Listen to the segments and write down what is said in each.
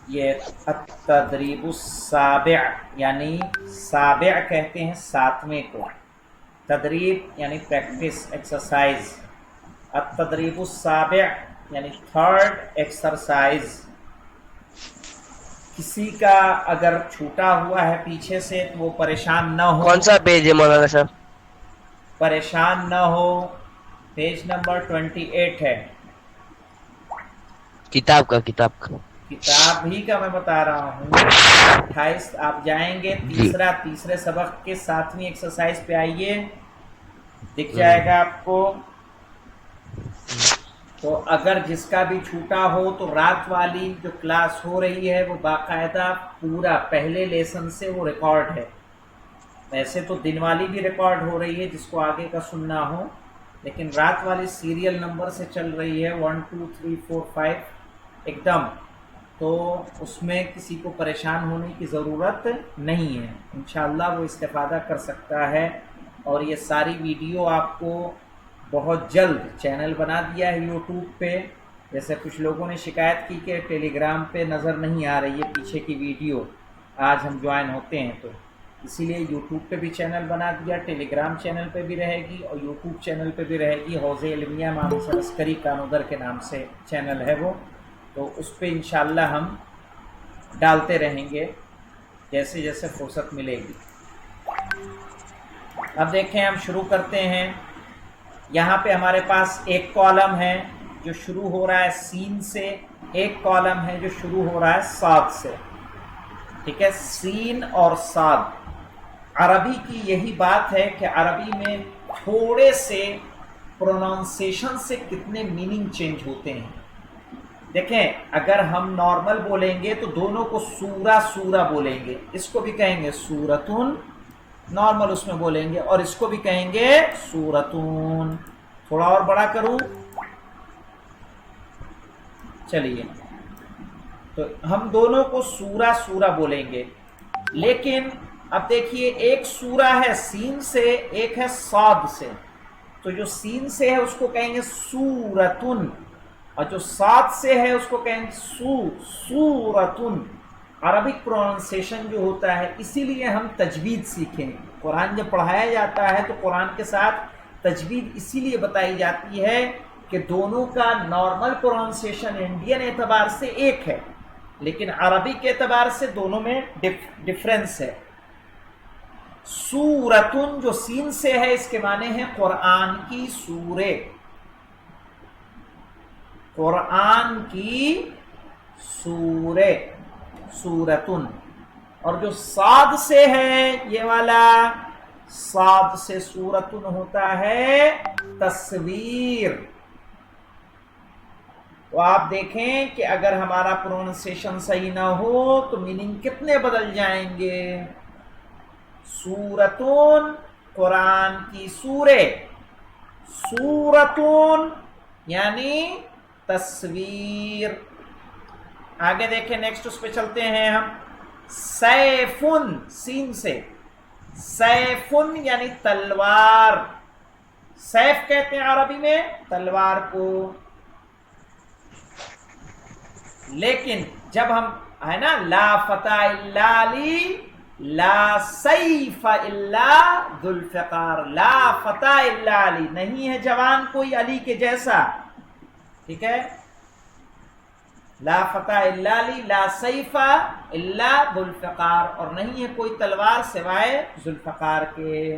یہ التدریب السابع یعنی سابع کہتے ہیں ساتویں کو، تدریب یعنی پریکٹس ایکسرسائز، التدریب السابع یعنی تھرڈ ایکسرسائز۔ کسی کا اگر چھوٹا ہوا ہے پیچھے سے تو وہ پریشان نہ ہو، کون سا پیج ہے مولانا صاحب؟ پریشان نہ ہو، پیج نمبر 28 ہے، کتاب کا کتاب ہی کا میں بتا رہا ہوں۔ 28 آپ جائیں گے، جی۔ تیسرے سبق کے 7ویں ایکسرسائز پہ آئیے، دکھ جائے گا آپ کو۔ تو اگر جس کا بھی چھوٹا ہو تو رات والی جو کلاس ہو رہی ہے وہ باقاعدہ پورا پہلے لیسن سے وہ ریکارڈ ہے، ویسے تو دن والی بھی ریکارڈ ہو رہی ہے جس کو آگے کا سننا ہو، لیکن رات والی سیریل نمبر سے چل رہی ہے 1 2 3 4 5 ایک دم، تو اس میں کسی کو پریشان ہونے کی ضرورت نہیں ہے، انشاءاللہ وہ استفادہ کر سکتا ہے۔ اور یہ ساری ویڈیو آپ کو بہت جلد چینل بنا دیا ہے یوٹیوب پہ، جیسے کچھ لوگوں نے شکایت کی کہ ٹیلی گرام پہ نظر نہیں آ رہی ہے پیچھے کی ویڈیو آج ہم جوائن ہوتے ہیں، تو اسی لیے یوٹیوب پہ بھی چینل بنا دیا، ٹیلی گرام چینل پہ بھی رہے گی اور یوٹیوب چینل پہ بھی رہے گی، حوض علمیہ محمد عسکری کانودر کے نام سے چینل ہے وہ، تو اس پہ انشاءاللہ ہم ڈالتے رہیں گے جیسے جیسے فرصت ملے گی۔ اب دیکھیں ہم شروع کرتے ہیں۔ یہاں پہ ہمارے پاس ایک کالم ہے جو شروع ہو رہا ہے سین سے، ایک کالم ہے جو شروع ہو رہا ہے صاد سے، ٹھیک ہے، سین اور صاد۔ عربی کی یہی بات ہے کہ عربی میں تھوڑے سے پروننسیشن سے کتنے میننگ چینج ہوتے ہیں۔ دیکھیں اگر ہم نارمل بولیں گے تو دونوں کو سورہ سورہ بولیں گے، اس کو بھی کہیں گے سورتن، نارمل اس میں بولیں گے، اور اس کو بھی کہیں گے سورتون۔ تھوڑا اور بڑا کروں، چلیے، تو ہم دونوں کو سورہ سورہ بولیں گے، لیکن اب دیکھیے ایک سورہ ہے سین سے، ایک ہے صاد سے، تو جو سین سے ہے اس کو کہیں گے سورتن، اور جو صاد سے ہے اس کو کہیں گے سورتن۔ عربک پروننسیشن جو ہوتا ہے، اسی لیے ہم تجوید سیکھیں، قرآن جب پڑھایا جاتا ہے تو قرآن کے ساتھ تجوید اسی لیے بتائی جاتی ہے کہ دونوں کا نارمل پروننسیشن انڈین اعتبار سے ایک ہے، لیکن عربی کے اعتبار سے دونوں میں ڈفرینس ہے۔ سورتن جو سین سے ہے اس کے معنی ہے قرآن کی سورے، قرآن کی سورے، سورتن۔ اور جو صاد سے ہے یہ والا، صاد سے سورتن ہوتا ہے تصویر۔ تو آپ دیکھیں کہ اگر ہمارا پروننسیشن صحیح نہ ہو تو میننگ کتنے بدل جائیں گے۔ سورتون قرآن کی سورے، سورتون یعنی تصویر۔ آگے دیکھیں نیکسٹ اس پہ چلتے ہیں ہم۔ سیفن سین سے، سیفن یعنی تلوار، سیف کہتے ہیں عربی میں تلوار کو، لیکن جب ہم ہے نا لا فتح الا علی لا سیف الا ذوالفقار، لا فتح الا علی، نہیں ہے جوان کوئی علی کے جیسا، ٹھیک ہے، لا فتح الا علی لا سیف الا ذوالفقار، اور نہیں ہے کوئی تلوار سوائے ذوالفقار کے۔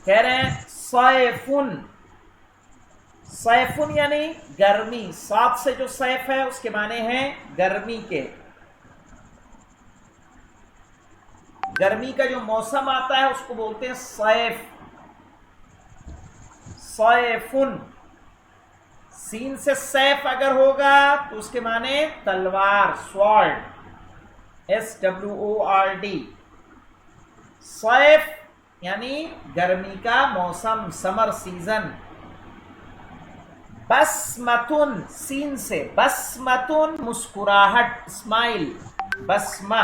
کہہ رہے ہیں سیفن، سیفن یعنی گرمی، ساتھ سے جو سیف ہے اس کے معنی ہیں گرمی کے، گرمی کا جو موسم آتا ہے اس کو بولتے ہیں سیف، سیفن۔ سین سے سیف اگر ہوگا تو اس کے معنی تلوار، سوارڈ، SWORD۔ سیف یعنی گرمی کا موسم، سمر سیزن۔ بسمتن سین سے، بسمتن مسکراہٹ، اسمائل، بسمہ،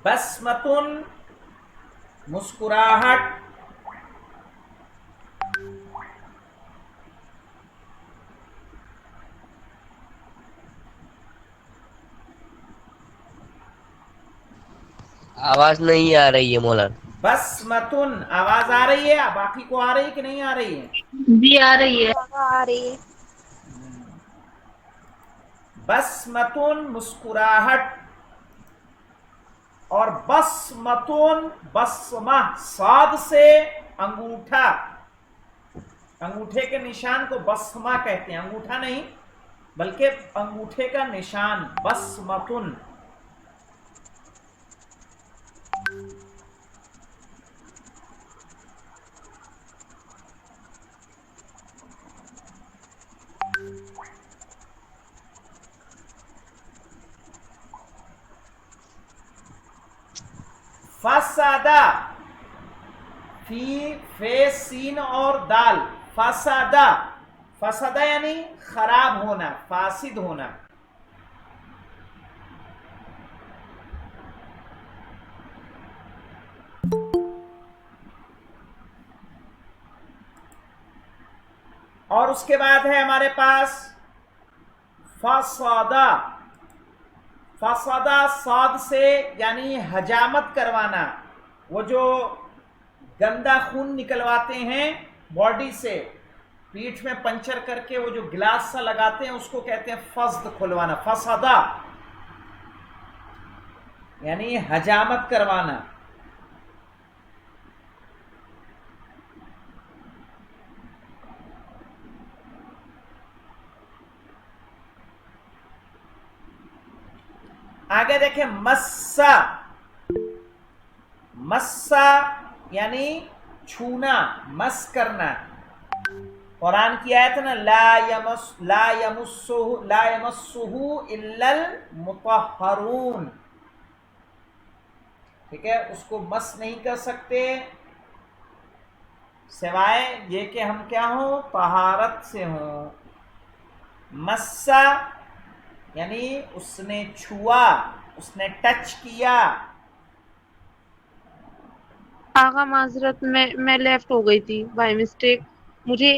بسمتن مسکراہٹ۔ آواز نہیں آ رہی ہے مولانا. بسمتن آواز آ رہی ہے، باقی کو آ رہی ہے کہ نہیں آ رہی ہے؟ جی آ رہی ہے. آ رہی ہے. بسمتن مسکراہٹ، اور بسمتن بسمہ صاد سے انگوٹھا، انگوٹھے کے نشان کو بسمہ کہتے ہیں، انگوٹھا نہیں بلکہ انگوٹھے کا نشان بسمتن. فسادہ، فی فے سین اور دال، فسادہ، فسادہ یعنی خراب ہونا، فاسد ہونا. اور اس کے بعد ہے ہمارے پاس فسادہ، فسادہ صاد سے یعنی حجامت کروانا، وہ جو گندا خون نکلواتے ہیں باڈی سے، پیٹھ میں پنچر کر کے وہ جو گلاس سا لگاتے ہیں اس کو کہتے ہیں فسد، کھلوانا. فسادہ یعنی حجامت کروانا. آگے دیکھیں مسا، مسا یعنی چھونا، مس کرنا. قرآن کی آیت نا لا یمسہ الا المطہرون، ٹھیک ہے، اس کو مس نہیں کر سکتے سوائے یہ کہ ہم کیا ہوں، طہارت سے ہوں. مسا یعنی اس نے چھوا، اس نے ٹچ کیا. آغا معذرت، میں لیفٹ ہو گئی تھی بائی مسٹیک. مجھے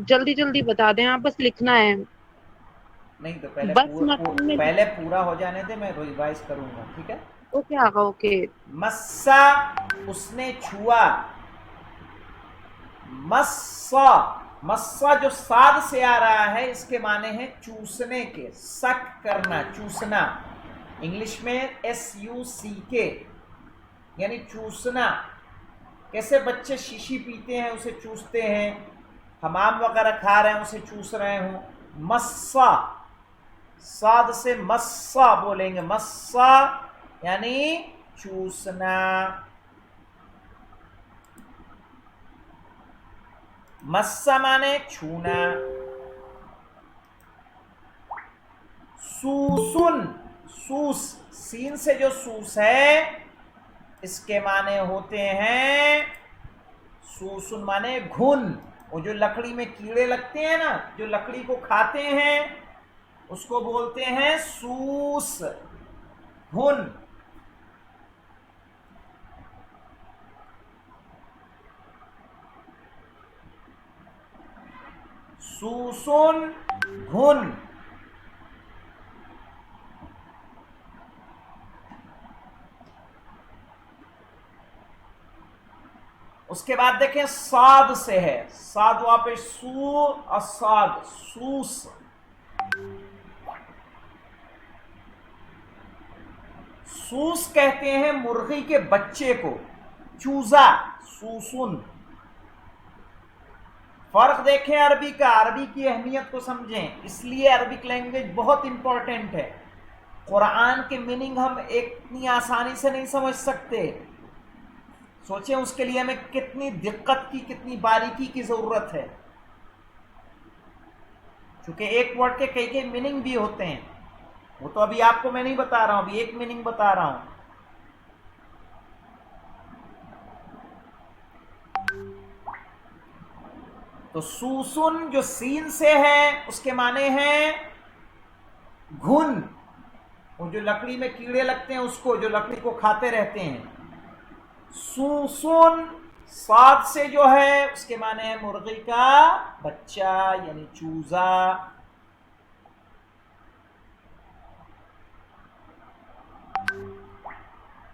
جلدی جلدی بتا دیں، آپ بس لکھنا ہے. نہیں تو بس متن میں پہلے پورا ہو جانے دے، میں ریوائز کروں گا، ٹھیک ہے. اوکے آغا، اوکے. مسا اس نے چھوا، مسا، مسا جو صاد سے آ رہا ہے اس کے معنی ہے چوسنے کے، سک کرنا، چوسنا. انگلش میں SUCK یعنی چوسنا. کیسے بچے شیشی پیتے ہیں اسے چوستے ہیں، حمام وغیرہ کھا رہے ہیں اسے چوس رہے ہوں. مسا صاد سے مسا بولیں گے، مسا یعنی چوسنا. مسا مانے چھونا. سوسن، سوس، سین سے جو سوس ہے اس کے معنی ہوتے ہیں، سوسن مانے گھن. وہ جو لکڑی میں کیڑے لگتے ہیں نا، جو لکڑی کو کھاتے ہیں اس کو بولتے ہیں سوس، گھن. سوسن، گھن. اس کے بعد دیکھیں صاد سے ہے، صاد وہاں پہ سو، اساد، سوس. سوس کہتے ہیں مرغی کے بچے کو، چوزا، سوسن. فرق دیکھیں عربی کا، عربی کی اہمیت کو سمجھیں، اس لیے عربک لینگویج بہت امپورٹنٹ ہے. قرآن کے میننگ ہم اتنی آسانی سے نہیں سمجھ سکتے. سوچیں اس کے لیے ہمیں کتنی دقت کی، کتنی باریکی کی ضرورت ہے، چونکہ ایک ورڈ کے کئی کئی میننگ بھی ہوتے ہیں. وہ تو ابھی آپ کو میں نہیں بتا رہا ہوں، ابھی ایک میننگ بتا رہا ہوں. تو سوسن جو سین سے ہے اس کے معنی ہیں گھن، وہ جو لکڑی میں کیڑے لگتے ہیں اس کو، جو لکڑی کو کھاتے رہتے ہیں. سوسن صاد سے جو ہے اس کے معنی ہے مرغی کا بچہ یعنی چوزا.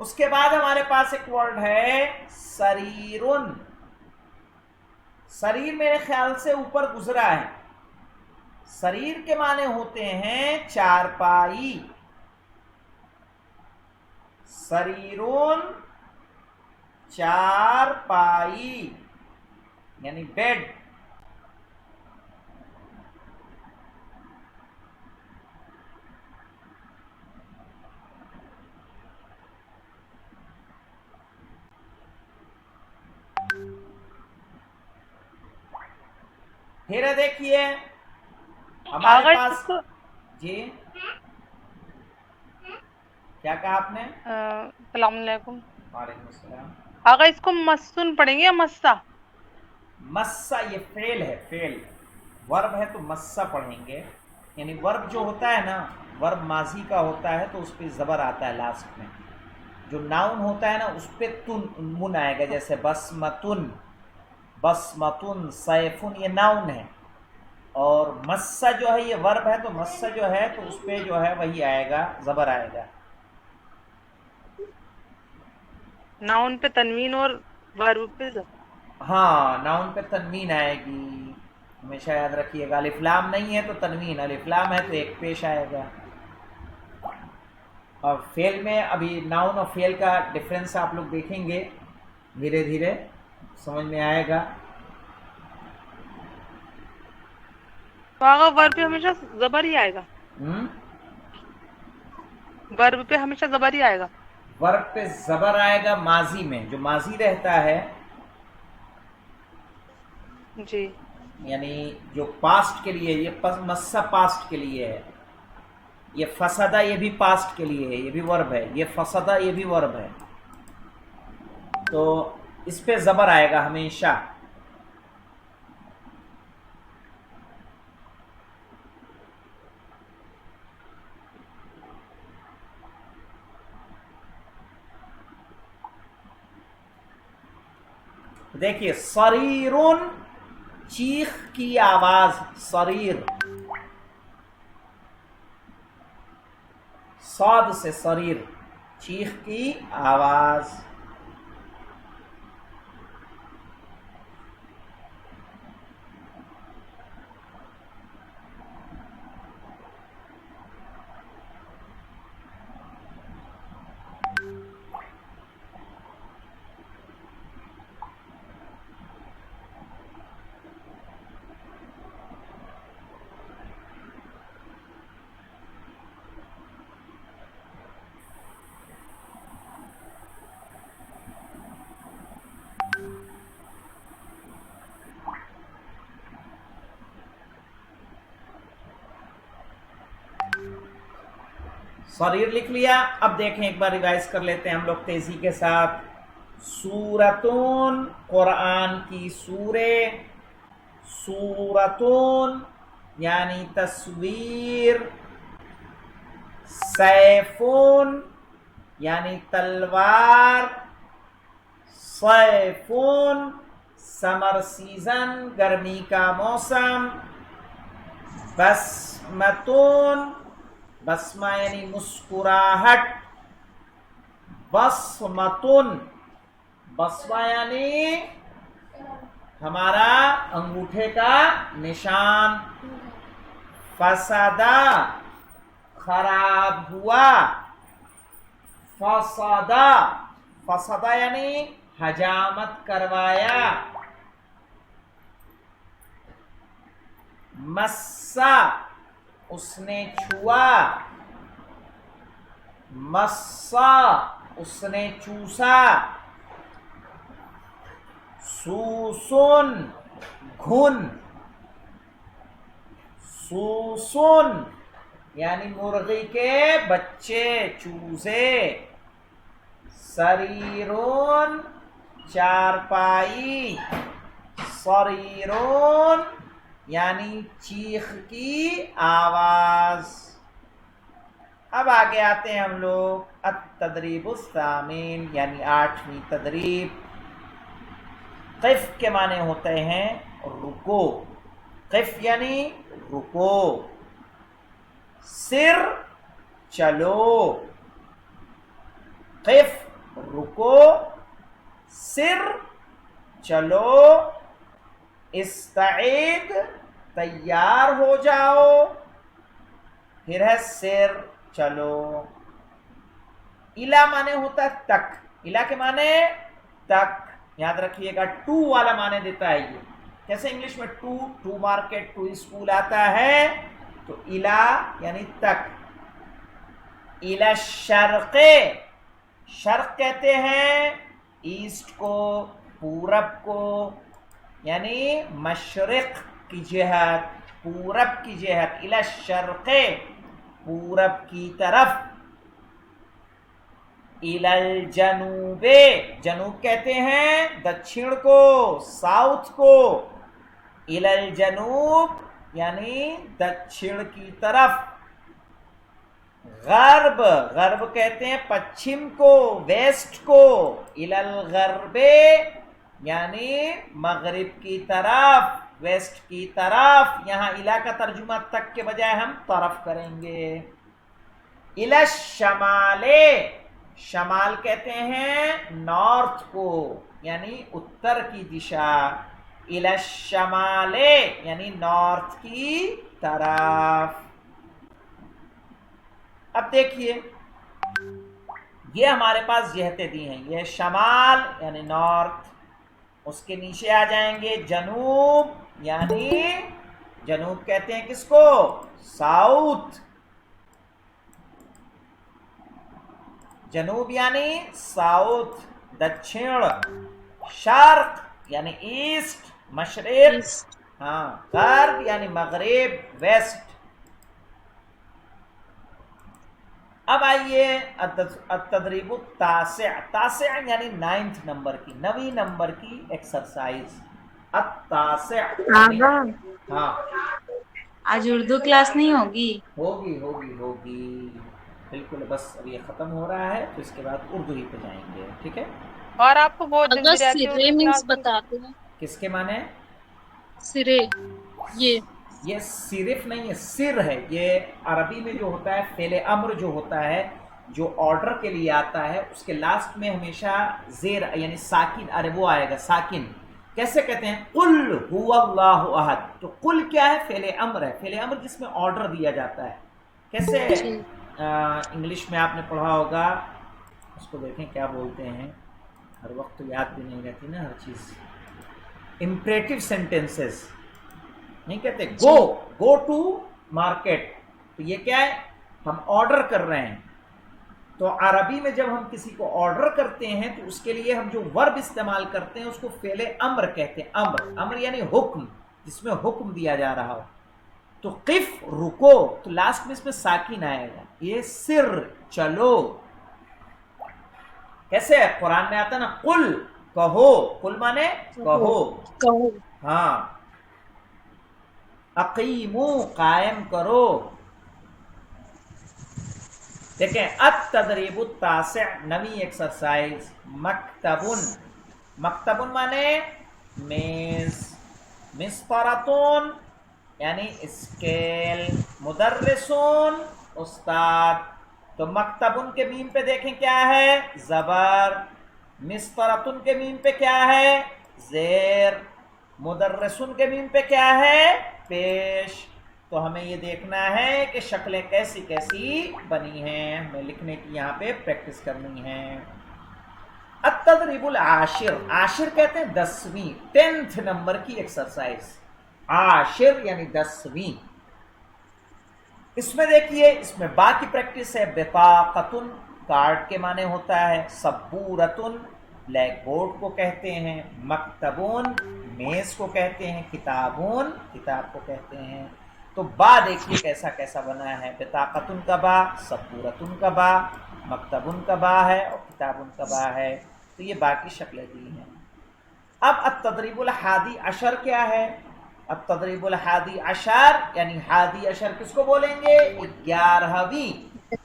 اس کے بعد ہمارے پاس ایک ورڈ ہے سریرن. سریر میرے خیال سے اوپر گزرا ہے. سریر کے معنی ہوتے ہیں چارپائی. سریرون چارپائی یعنی بیڈ. پھر دیکھیے ہمارے اگر پاس. اس کو جی کیا کہا آپ نے؟ السلام علیکم. وعلیکم السلام. اگر اس کو مسن پڑھیں گے یا مسا؟ مسا یہ فعل ہے. فعل ورب ہے تو مسا پڑھیں گے. یعنی ورب جو ہوتا ہے نا، ورب ماضی کا ہوتا ہے تو اس پہ زبر آتا ہے لاسٹ میں. جو ناؤن ہوتا ہے نا اس پہ تن من آئے گا، جیسے بسمتن. بسمتن سیفن یہ ناؤن ہے، اور مسا جو ہے یہ ورب ہے، تو مسا جو ہے تو اس پہ جو ہے وہی آئے گا، زبر آئے گا. ناؤن پہ تنوین اور ورب پہ ہاں ناؤن پہ تنوین آئے گی. ہمیشہ یاد رکھیے گا، الف لام نہیں ہے تو تنوین، الف لام ہے تو ایک پیش آئے گا. اور فعل میں ابھی ناؤن اور فعل کا ڈفرینس آپ لوگ دیکھیں گے، دھیرے دھیرے سمجھ میں آئے گا. تو آگا ورب پہ ہمیشہ زبر ہی آئے گا. ورب پہ ہمیشہ زبر ہی آئے گا. ورب پہ زبر آئے گا ماضی میں، جو ماضی رہتا ہے. جی یعنی جو پاسٹ کے لیے، یہ مسا پاسٹ کے لیے ہے. یہ فسدہ یہ بھی پاسٹ کے لیے ہے، یہ بھی ورب ہے. یہ فسدہ یہ بھی ورب ہے، تو اس پہ زبر آئے گا ہمیشہ. دیکھیے سریرن چیخ کی آواز. سریر صاد سے سریر چیخ کی آواز. سریر لکھ لیا. اب دیکھیں ایک بار ریوائز کر لیتے ہیں ہم لوگ تیزی کے ساتھ. سورتون قرآن کی سورے. سورتون یعنی تصویر. سیفون یعنی تلوار. سیفون سمر سیزن گرمی کا موسم. بسمتون بسمہ یعنی مسکراہٹ. بسمتن بسمہ یعنی ہمارا انگوٹھے کا نشان. فسادہ خراب ہوا. فسادہ فسادہ یعنی حجامت کروایا. مسا اس نے چھوا. مسا اس نے چوسا. سوسن گھن. سوسن یعنی مرغی کے بچے چوزے. سریرون چارپائی. سریرون یعنی چیخ کی آواز. اب آگے آتے ہیں ہم لوگ التدریب الثامن یعنی 8ویں تدریب. قف کے معنی ہوتے ہیں رکو. قف یعنی رکو. سر چلو. قف رکو، سر چلو، استعد تیار ہو جاؤ، پھر ہے سر چلو۔ الا مانے ہوتا ہے تک، الا کے مانے تک، یاد رکھیے گا۔ ٹو والا مانے دیتا ہے یہ، جیسے انگلش میں ٹو مارکیٹ، ٹو اسکول آتا ہے، تو الا یعنی تک۔ الا الشرق، شرق کہتے ہیں ایسٹ کو، پورب کو، یعنی مشرق کی جہت، پورب کی جہت، الا الشرق پورب کی طرف۔ الا الجنوب، جنوب کہتے ہیں دکشن کو، ساؤتھ کو، الا الجنوب یعنی دکشن کی طرف۔ غرب، غرب کہتے ہیں پچھم کو، ویسٹ کو، الا الغرب یعنی مغرب کی طرف، ویسٹ کی طرف۔ یہاں الا کا ترجمہ تک کے بجائے ہم طرف کریں گے۔ الا الشمال، شمال کہتے ہیں نارتھ کو، یعنی اتر کی دشا، الی الشمال یعنی نارتھ کی طرف۔ اب دیکھیے یہ ہمارے پاس جہتیں دی ہیں، یہ شمال یعنی نارتھ، اس کے نیچے آ جائیں گے جنوب، یعنی جنوب کہتے ہیں کس کو؟ ساؤتھ، جنوب یعنی ساؤتھ دکشن، شرق یعنی ایسٹ مشرق، ہاں، غرب یعنی مغرب ویسٹ۔ اب آئیے التدریب التاسع، تاسع یعنی 9 نمبر کی، 9 نمبر کی ایکسرسائز التاسع۔ ہاں آج اردو کلاس نہیں ہوگی؟ ہوگی بالکل، بس اب یہ ختم ہو رہا ہے تو اس کے بعد اردو ہی پہ جائیں گے، ٹھیک ہے؟ اور آپ کو بہت جلدی رہتی ہے سرے اردو مینس کلاس۔ بتاتے ہیں، کس کے معنی؟ سرے، یہ صرف نہیں ہے، سر ہے۔ یہ عربی میں جو ہوتا ہے فعل امر جو ہوتا ہے، جو آرڈر کے لیے آتا ہے، اس کے لاسٹ میں ہمیشہ زیر یعنی ساکن، ارے وہ آئے گا ساکن۔ کیسے کہتے ہیں؟ قل هو اللہ احد، تو قل کیا ہے؟ فعل امر ہے، فعل امر جس میں آرڈر دیا جاتا ہے۔ کیسے انگلش میں آپ نے پڑھا ہوگا، اس کو دیکھیں کیا بولتے ہیں، ہر وقت تو یاد بھی نہیں رہتی نا ہر چیز۔ امپریٹو سینٹینسز نہیں کہتے، گو ٹو مارکیٹ، تو یہ کیا ہے؟ ہم آرڈر کر رہے ہیں۔ تو عربی میں جب ہم کسی کو آرڈر کرتے ہیں تو اس کے لیے ہم جو ورب استعمال کرتے ہیں اس کو فعل امر کہتے ہیں۔ امر یعنی حکم، جس میں حکم دیا جا رہا ہو۔ تو قف رکو، تو لاسٹ میں اس میں ساکن آئے گا۔ یہ سر چلو، کیسے قرآن میں آتا نا قل کہو، قل مانے کہو، ہاں، اقیمو قائم کرو۔ دیکھیں التدریب التاسع، 9ویں ایکسرسائز، مکتبن، مکتبن مانے میز، مسطرتون یعنی اسکیل، مدرسون استاد۔ تو مکتبن کے میم پہ دیکھیں کیا ہے؟ زبر، مسطرتن کے میم پہ کیا ہے؟ زیر، مدرسن کے میم پہ کیا ہے؟ پیش۔ تو ہمیں یہ دیکھنا ہے کہ شکلیں کیسی کیسی بنی ہیں، ہمیں لکھنے کی یہاں پہ پریکٹس کرنی ہے۔ التدریب العاشر، عاشر کہتے ہیں 10ویں، 10th نمبر کی ایکسرسائز، عاشر یعنی 10ویں۔ اس میں دیکھیے، اس میں با کی پریکٹس ہے۔ بطاقتن کارڈ کے معنی ہوتا ہے، سبورتن بلیک بورڈ کو کہتے ہیں، مکتبون میز کو کہتے ہیں، کتابون کتاب کو کہتے ہیں۔ تو با دیکھیے کیسا کیسا بنا ہے، بطاقتن کا با، سبورتن کا با، مکتبن کا با ہے اور کتابن کا با ہے۔ تو یہ باقی شکلیں دی ہیں۔ اب التدریب الحادی عشر کیا ہے؟ التدریب الحادی عشر یعنی حادی عشر کس کو بولیں گے؟ 11ویں،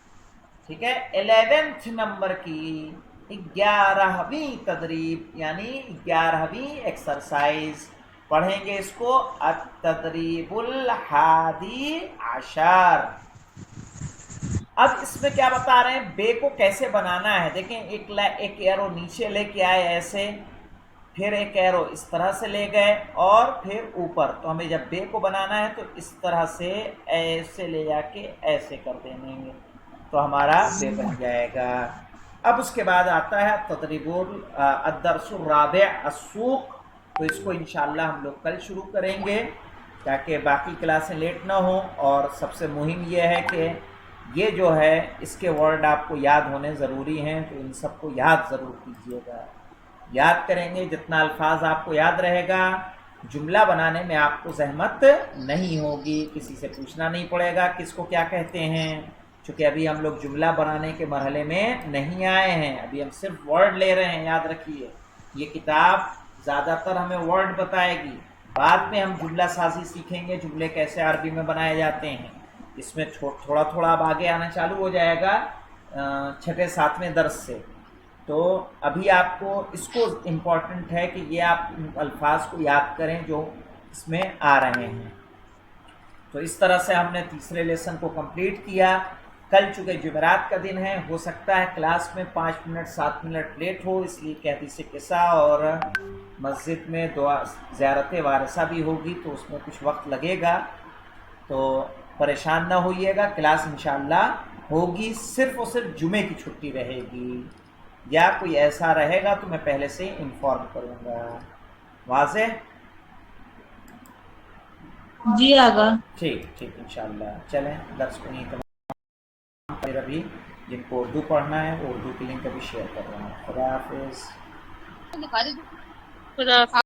ٹھیک ہے، 11th نمبر کی 11ویں تدریب یعنی 11ویں ایکسرسائز پڑھیں گے اس کو، التدریب الحادی عشر۔ اب اس میں کیا بتا رہے ہیں، بے کو کیسے بنانا ہے. دیکھیں ایک ایرو نیچے لے کے آئے ایسے، پھر ایک ایرو اس طرح سے لے گئے اور پھر اوپر. تو ہمیں جب بے کو بنانا ہے تو اس طرح سے ایسے لے جا کے ایسے کر دیں گے تو ہمارا بے بن جائے گا. اب اس کے بعد آتا ہے تدریب الدرس الرابع السوق. تو اس کو انشاءاللہ ہم لوگ کل شروع کریں گے تاکہ باقی کلاسیں لیٹ نہ ہوں. اور سب سے مہم یہ ہے کہ یہ جو ہے اس کے ورڈ آپ کو یاد ہونے ضروری ہیں، تو ان سب کو یاد ضرور کیجیے گا. یاد کریں گے جتنا الفاظ آپ کو یاد رہے گا، جملہ بنانے میں آپ کو زحمت نہیں ہوگی، کسی سے پوچھنا نہیں پڑے گا کس کو کیا کہتے ہیں، چونکہ ابھی ہم لوگ جملہ بنانے کے مرحلے میں نہیں آئے ہیں، ابھی ہم صرف ورڈ لے رہے ہیں. یاد رکھیے یہ کتاب زیادہ تر ہمیں ورڈ بتائے گی، بعد میں ہم جملہ سازی سیکھیں گے، جملے کیسے عربی میں بنائے جاتے ہیں. اس میں تھوڑا تھوڑا اب آگے آنا چالو ہو جائے گا چھٹے ساتویں درس سے. تو ابھی آپ کو اس کو امپورٹنٹ ہے کہ یہ آپ الفاظ کو یاد کریں جو اس میں آ رہے ہیں. تو اس طرح سے ہم نے تیسرے لیسن کو کمپلیٹ کیا. کل چونکہ جمعرات کا دن ہے، ہو سکتا ہے کلاس میں 5 منٹ 7 منٹ لیٹ ہو، اس لیے کہ حدیث قصہ اور مسجد میں دعا زیارت وارثہ بھی ہوگی تو اس میں کچھ وقت لگے گا. تو پریشان نہ ہوئیے گا، کلاس انشاءاللہ ہوگی، صرف اور صرف جمعے کی چھٹی رہے گی، یا کوئی ایسا رہے گا تو میں پہلے سے انفارم کروں گا. واضح؟ جی آگا. ٹھیک انشاءاللہ. چلیں درس کو نہیں تمام پھر ابھی جن کو اردو پڑھنا ہے وہ اردو کی لنک ابھی شیئر کر رہا ہوں. خدا حافظ. خدا